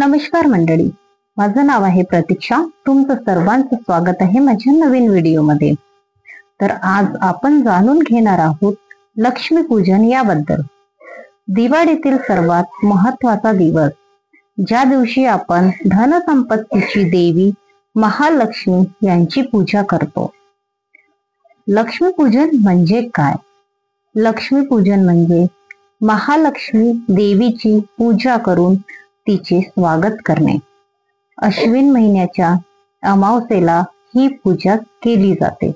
नमस्कार मंडळी, माझं नाव आहे प्रतीक्षा. तुमचं सर्वांचं स्वागत आहे माझ्या नवीन व्हिडिओमध्ये. तर आज आपण जाणून घेणार आहोत लक्ष्मीपूजन याबद्दल. दिवाळीतील सर्वात महत्वाचा दिवस, ज्या दिवशी आपण धनसंपत्तीची देवी महालक्ष्मी यांची पूजा करतो. लक्ष्मीपूजन म्हणजे काय? लक्ष्मीपूजन म्हणजे महालक्ष्मी देवीची पूजा करून तिचे स्वागत करणे. अश्विन महिन्याच्या अमावस्येला ही पूजा केली जाते.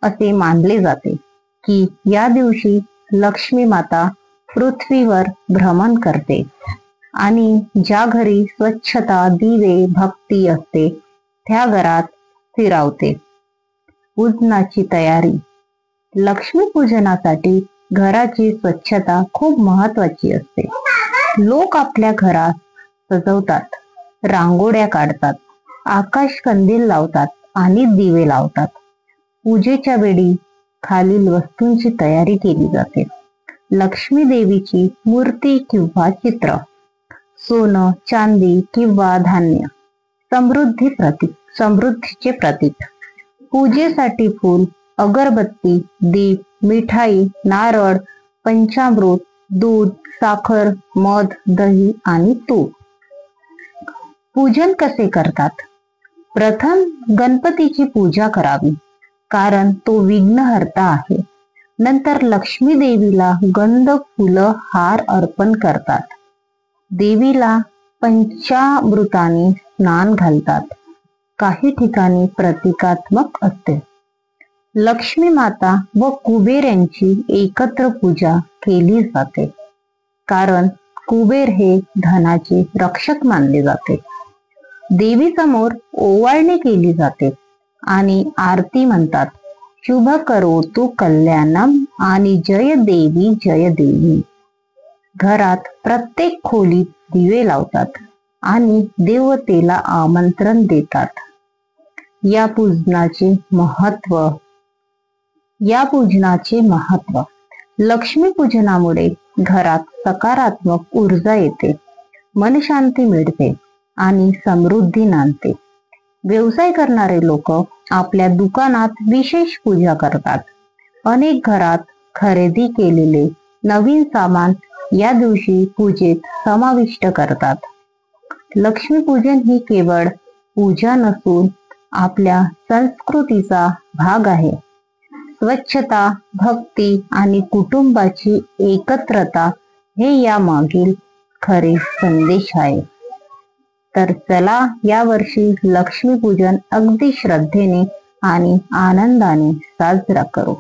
असे मानले जाते की या दिवशी लक्ष्मी माता पृथ्वीवर भ्रमण करते आणि ज्या घरी स्वच्छता, दिवे, भक्ती असते त्या घरात फिरवते. पूजनाची तयारी. लक्ष्मीपूजनासाठी घराची स्वच्छता खूप महत्वाची असते. लोक आपल्या घरात सजवतात, रांगोळ्या काढतात, आकाश कंदील लावतात आणि दिवे लावतात. पूजेच्या वेळी खालील वस्तूंची तयारी केली जाते. लक्ष्मी देवीची मूर्ती किंवा चित्र, सोनं, चांदी किंवा धान्य, समृद्धीचे प्रतीक. पूजेसाठी फूल, अगरबत्ती, दीप, मिठाई, नारळ, पंचामृत, दूध, साखर, मध, दही आणि तूप. पूजन कसे करतात? प्रथम गणपतीची पूजा करावी, कारण तो विघ्नहर्ता आहे. नंतर लक्ष्मी देवीला गंध, फुलं, हार अर्पण करतात. देवीला पंचामृताने स्नान घालतात. काही ठिकाणी प्रतिकात्मक असते. लक्ष्मी माता व कुबेर यांची एकत्र पूजा केली जाते, कारण कुबेर हे धनाचे रक्षक मानले जाते. देवी समोर ओवाळणी केली जाते आणि आरती म्हणतात. शुभ करोतु कल्याणम आणि जय देवी जय देवी. घरात प्रत्येक खोलीत दिवे लावतात आणि देवतेला आमंत्रण देतात. या पूजनाचे महत्व. लक्ष्मी पूजनामुळे घरात सकारात्मक ऊर्जा येते, मनशांती मिळते आणि समृद्धी नांदते. व्यवसाय करणारे लोक आपल्या दुकानात विशेष पूजा करतात. अनेक घरात खरेदी केलेले नवीन सामान या दिवशी पूजेत समाविष्ट करतात. लक्ष्मीपूजन ही केवळ पूजा नसून आपल्या संस्कृतीचा भाग आहे. स्वच्छता, भक्ती आणि कुटुंबाची एकत्रता हे या मागील खरे संदेश आहे. तर चला यावर्षी लक्ष्मीपूजन अगदी श्रद्धेने आणि आनंदाने साजरा करू.